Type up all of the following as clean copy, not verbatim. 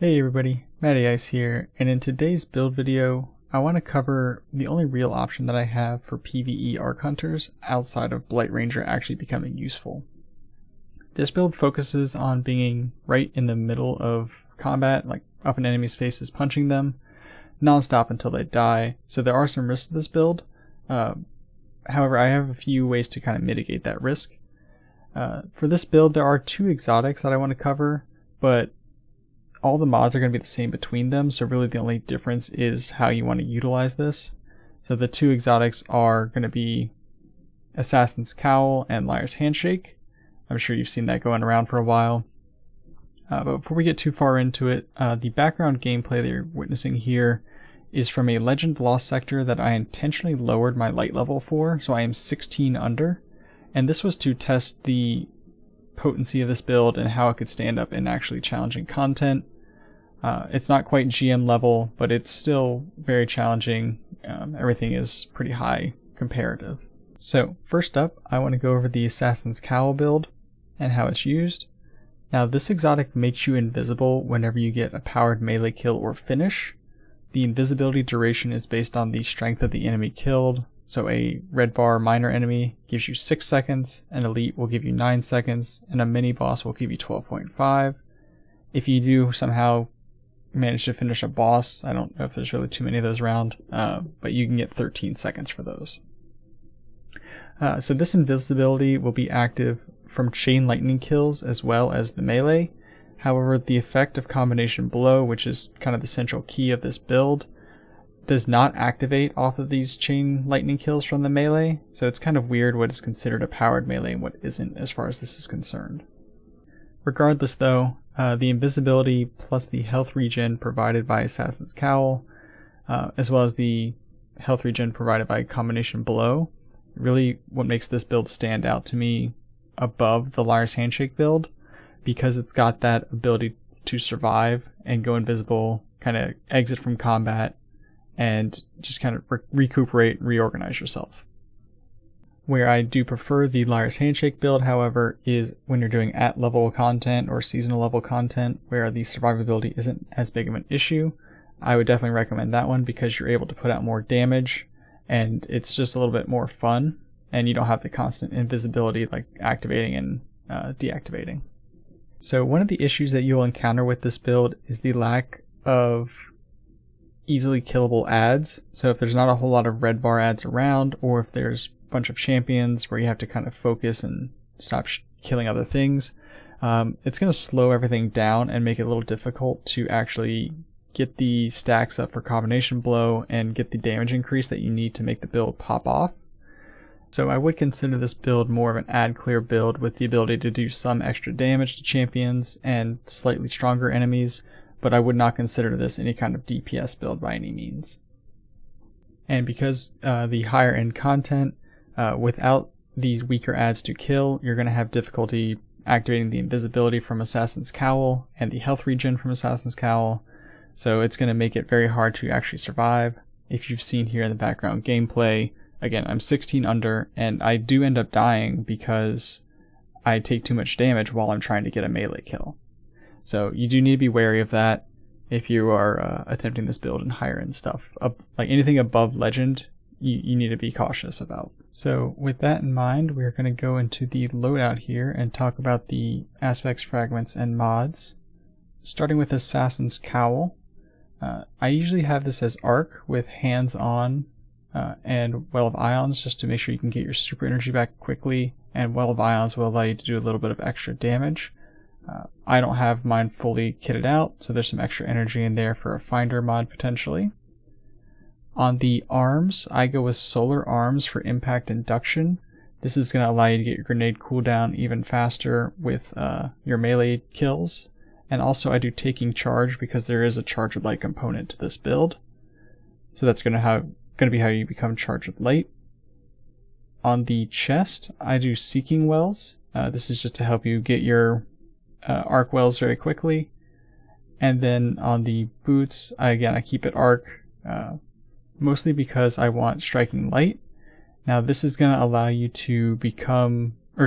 Hey everybody, Matty Ice here, and in today's build video, I want to cover the only real option that I have for PvE Arc Hunters outside of Blight Ranger actually becoming useful. This build focuses on being right in the middle of combat, like up in enemies' faces punching them, non-stop until they die, so there are some risks to this build. However, I have a few ways to kind of mitigate that risk. For this build, there are two exotics that I want to cover, but all the mods are going to be the same between them, so really the only difference is how you want to utilize this. So the two exotics are going to be Assassin's Cowl and Liar's Handshake. I'm sure you've seen that going around for a while. But before we get too far into it, the background gameplay that you're witnessing here is from a Legend Lost sector that I intentionally lowered my light level for, so I am 16 under. And this was to test the potency of this build and how it could stand up in actually challenging content. It's not quite GM level, but it's still very challenging. Everything is pretty high comparative. So first up, I want to go over the Assassin's Cowl build and how it's used. Now this exotic makes you invisible whenever you get a powered melee kill or finish. The invisibility duration is based on the strength of the enemy killed. So a red bar minor enemy gives you 6 seconds, an elite will give you 9 seconds, and a mini boss will give you 12.5. If you do somehow manage to finish a boss, I don't know if there's really too many of those around, but you can get 13 seconds for those. So this invisibility will be active from chain lightning kills as well as the melee. However, the effect of combination blow, which is kind of the central key of this build, does not activate off of these chain lightning kills from the melee, so it's kind of weird what is considered a powered melee and what isn't as far as this is concerned. Regardless though, the invisibility plus the health regen provided by Assassin's Cowl, as well as the health regen provided by combination blow, really what makes this build stand out to me above the Liar's Handshake build, because it's got that ability to survive and go invisible, kind of exit from combat, and just kind of recuperate, reorganize yourself. Where I do prefer the Liar's Handshake build, however, is when you're doing at-level content or seasonal level content where the survivability isn't as big of an issue. I would definitely recommend that one because you're able to put out more damage and it's just a little bit more fun and you don't have the constant invisibility like activating and deactivating. So one of the issues that you'll encounter with this build is the lack of easily killable ads. So if there's not a whole lot of red bar ads around, or if there's a bunch of champions where you have to kind of focus and stop killing other things, it's going to slow everything down and make it a little difficult to actually get the stacks up for combination blow and get the damage increase that you need to make the build pop off. So I would consider this build more of an ad clear build with the ability to do some extra damage to champions and slightly stronger enemies, but I would not consider this any kind of DPS build by any means. And because the higher end content, without the weaker ads to kill, you're going to have difficulty activating the invisibility from Assassin's Cowl and the health regen from Assassin's Cowl, so it's going to make it very hard to actually survive. If you've seen here in the background gameplay, again, I'm 16 under, and I do end up dying because I take too much damage while I'm trying to get a melee kill. So you do need to be wary of that if you are attempting this build in higher end stuff. Like anything above legend, you need to be cautious about. So with that in mind, we're going to go into the loadout here and talk about the aspects, fragments, and mods. Starting with Assassin's Cowl. I usually have this as Arc with Hands On and Well of Ions, just to make sure you can get your super energy back quickly, and Well of Ions will allow you to do a little bit of extra damage. I don't have mine fully kitted out, so there's some extra energy in there for a Finder mod potentially. On the arms, I go with Solar Arms for impact induction. This is going to allow you to get your grenade cooldown even faster with your melee kills. And also I do Taking Charge because there is a Charge with Light component to this build. So that's going to be how you become Charged with Light. On the chest, I do Seeking Wells. This is just to help you get your arc wells very quickly. And then on the boots, I keep it arc, mostly because I want Striking Light. Now this is going to allow you to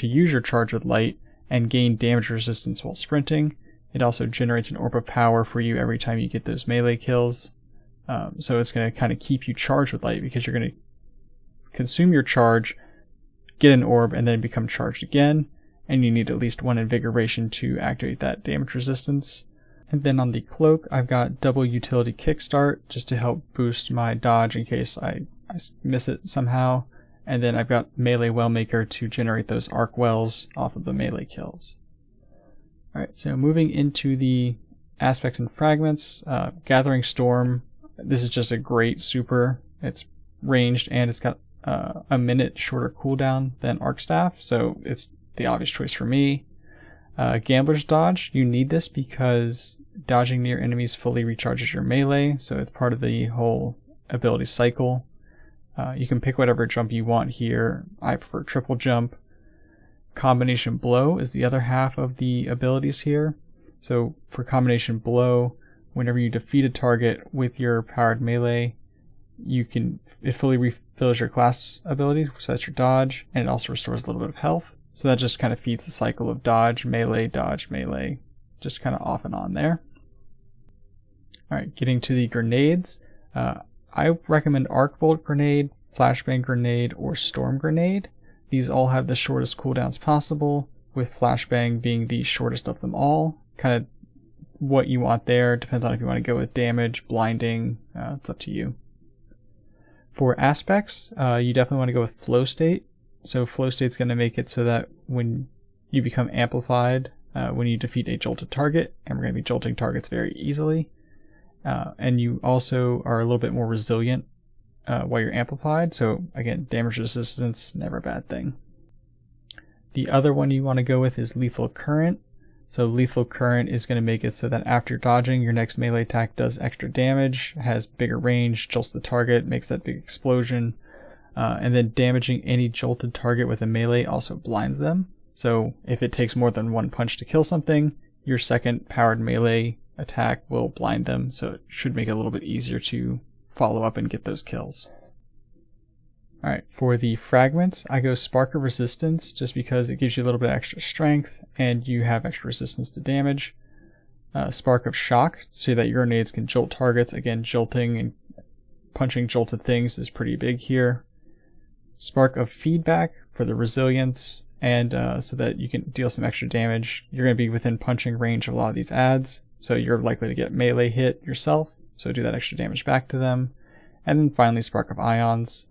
use your charge with light and gain damage resistance while sprinting. It also generates an orb of power for you every time you get those melee kills. So it's going to kind of keep you charged with light, because you're going to consume your charge, get an orb, and then become charged again. And you need at least 1 invigoration to activate that damage resistance. And then on the cloak, I've got double utility kickstart just to help boost my dodge in case I miss it somehow. And then I've got melee wellmaker to generate those arc wells off of the melee kills. Alright, so moving into the aspects and fragments, Gathering Storm, this is just a great super. It's ranged and it's got a minute shorter cooldown than Arc Staff, so it's the obvious choice for me. Gambler's Dodge, you need this because dodging near enemies fully recharges your melee, so it's part of the whole ability cycle. You can pick whatever jump you want here. I prefer triple jump. Combination Blow is the other half of the abilities here. So for Combination Blow, whenever you defeat a target with your powered melee, it fully refills your class ability, so that's your dodge, and it also restores a little bit of health. So that just kind of feeds the cycle of dodge, melee, just kind of off and on there. Alright, getting to the grenades. I recommend Arc Bolt Grenade, Flashbang Grenade, or Storm Grenade. These all have the shortest cooldowns possible, with Flashbang being the shortest of them all. Kind of what you want there, depends on if you want to go with damage, blinding, it's up to you. For aspects, you definitely want to go with Flow State. So Flow State's going to make it so that when you become amplified, when you defeat a jolted target, and we're going to be jolting targets very easily, and you also are a little bit more resilient while you're amplified, so again, damage resistance, never a bad thing. The other one you want to go with is Lethal Current. So Lethal Current is going to make it so that after dodging, your next melee attack does extra damage, has bigger range, jolts the target, makes that big explosion, and then damaging any jolted target with a melee also blinds them. So if it takes more than 1 punch to kill something, your second powered melee attack will blind them, so it should make it a little bit easier to follow up and get those kills. Alright, for the fragments, I go Spark of Resistance just because it gives you a little bit extra strength and you have extra resistance to damage. Spark of Shock, so that your grenades can jolt targets. Again, jolting and punching jolted things is pretty big here. Spark of Feedback for the resilience, and so that you can deal some extra damage. You're going to be within punching range of a lot of these adds, so you're likely to get melee hit yourself, so do that extra damage back to them. And then finally, Spark of Ions.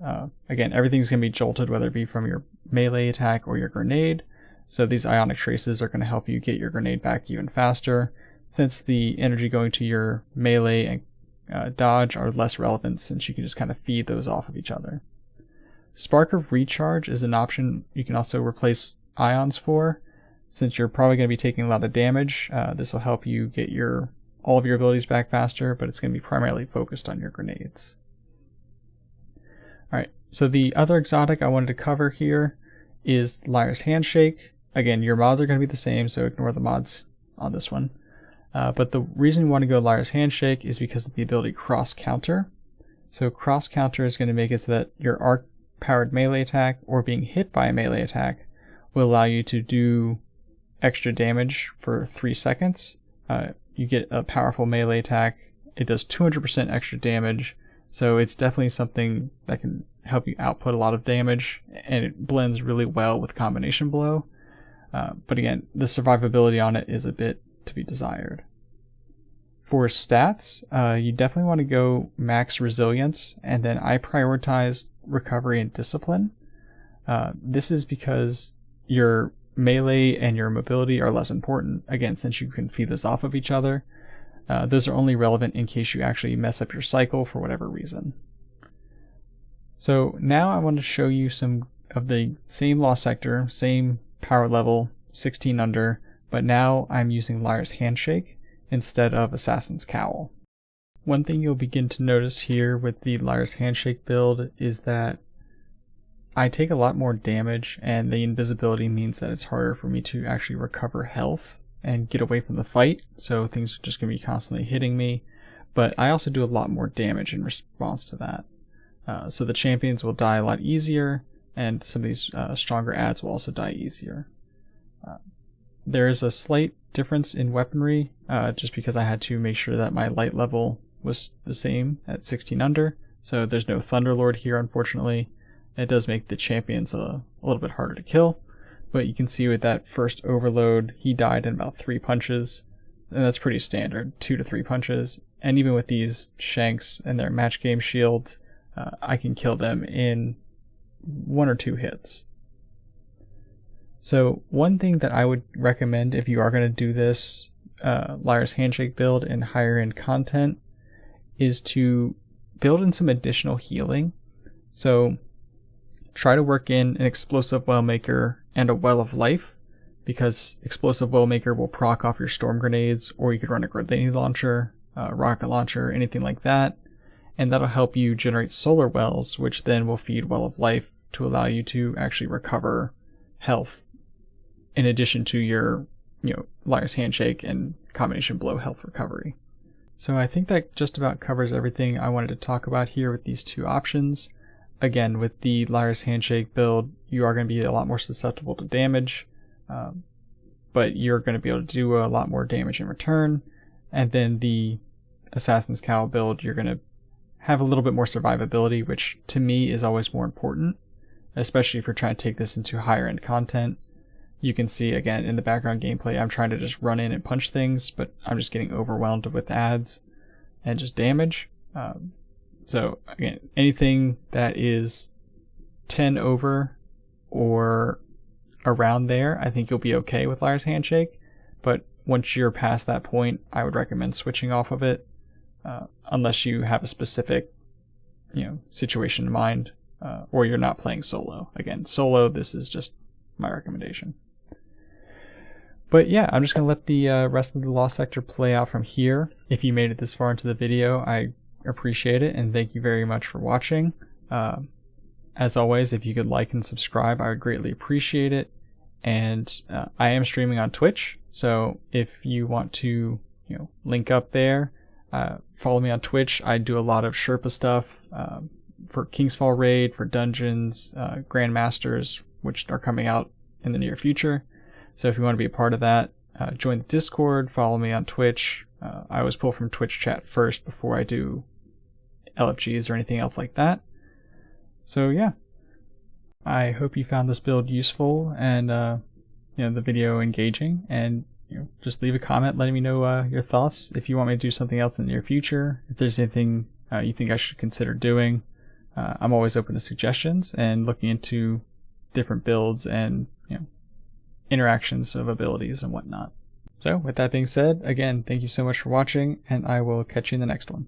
Again, everything's going to be jolted, whether it be from your melee attack or your grenade, so these ionic traces are going to help you get your grenade back even faster, since the energy going to your melee and dodge are less relevant, since you can just kind of feed those off of each other. Spark of Recharge is an option you can also replace ions for. Since you're probably going to be taking a lot of damage, this will help you get all of your abilities back faster, but it's going to be primarily focused on your grenades. Alright, so the other exotic I wanted to cover here is Liar's Handshake. Again, your mods are going to be the same, so ignore the mods on this one. But the reason you want to go Liar's Handshake is because of the ability Cross Counter. So Cross Counter is going to make it so that your arc powered melee attack or being hit by a melee attack will allow you to do extra damage for 3 seconds. You get a powerful melee attack, it does 200% extra damage, so it's definitely something that can help you output a lot of damage, and it blends really well with Combination Blow. But again, the survivability on it is a bit to be desired. For stats, you definitely want to go max resilience, and then I prioritize recovery and discipline. This is because your melee and your mobility are less important, again, since you can feed this off of each other. Those are only relevant in case you actually mess up your cycle for whatever reason. So now I want to show you some of the same Lost Sector, same power level, 16 under, but now I'm using Liar's Handshake instead of Assassin's Cowl. One thing you'll begin to notice here with the Liar's Handshake build is that I take a lot more damage, and the invisibility means that it's harder for me to actually recover health and get away from the fight, so things are just going to be constantly hitting me, but I also do a lot more damage in response to that. So the champions will die a lot easier, and some of these stronger adds will also die easier. There is a slight difference in weaponry, just because I had to make sure that my light level was the same at 16 under. So there's no Thunderlord here, unfortunately. It does make the champions a little bit harder to kill, but you can see with that first overload, he died in about 3 punches, and that's pretty standard, 2 to 3 punches. And even with these Shanks and their match game shields, I can kill them in 1 or 2 hits. So one thing that I would recommend if you are going to do this Liar's Handshake build in higher end content is to build in some additional healing. So try to work in an Explosive Wellmaker and a Well of Life, because Explosive Wellmaker will proc off your storm grenades, or you could run a grenade launcher, rocket launcher, anything like that, and that'll help you generate solar wells, which then will feed Well of Life to allow you to actually recover health in addition to your, Liar's Handshake and combination blow health recovery. So I think that just about covers everything I wanted to talk about here with these 2 options. Again, with the Liar's Handshake build, you are going to be a lot more susceptible to damage, but you're going to be able to do a lot more damage in return. And then the Assassin's Cowl build, you're going to have a little bit more survivability, which to me is always more important, especially if you're trying to take this into higher end content. You can see again in the background gameplay, I'm trying to just run in and punch things, but I'm just getting overwhelmed with ads and just damage. So again, anything that is 10 over or around there, I think you'll be okay with Liar's Handshake. But once you're past that point, I would recommend switching off of it, unless you have a specific, situation in mind, or you're not playing solo. Again, solo, this is just my recommendation. But yeah, I'm just going to let the rest of the Lost Sector play out from here. If you made it this far into the video, I appreciate it, and thank you very much for watching. As always, if you could like and subscribe, I would greatly appreciate it. And I am streaming on Twitch, so if you want to, link up there, follow me on Twitch. I do a lot of Sherpa stuff for Kingsfall Raid, for dungeons, Grandmasters, which are coming out in the near future. So if you want to be a part of that, join the Discord, follow me on Twitch. I always pull from Twitch chat first before I do LFGs or anything else like that. So yeah, I hope you found this build useful and the video engaging, and just leave a comment letting me know your thoughts. If you want me to do something else in the near future, if there's anything you think I should consider doing, I'm always open to suggestions and looking into different builds and interactions of abilities and whatnot. So with that being said, again, thank you so much for watching, and I will catch you in the next one.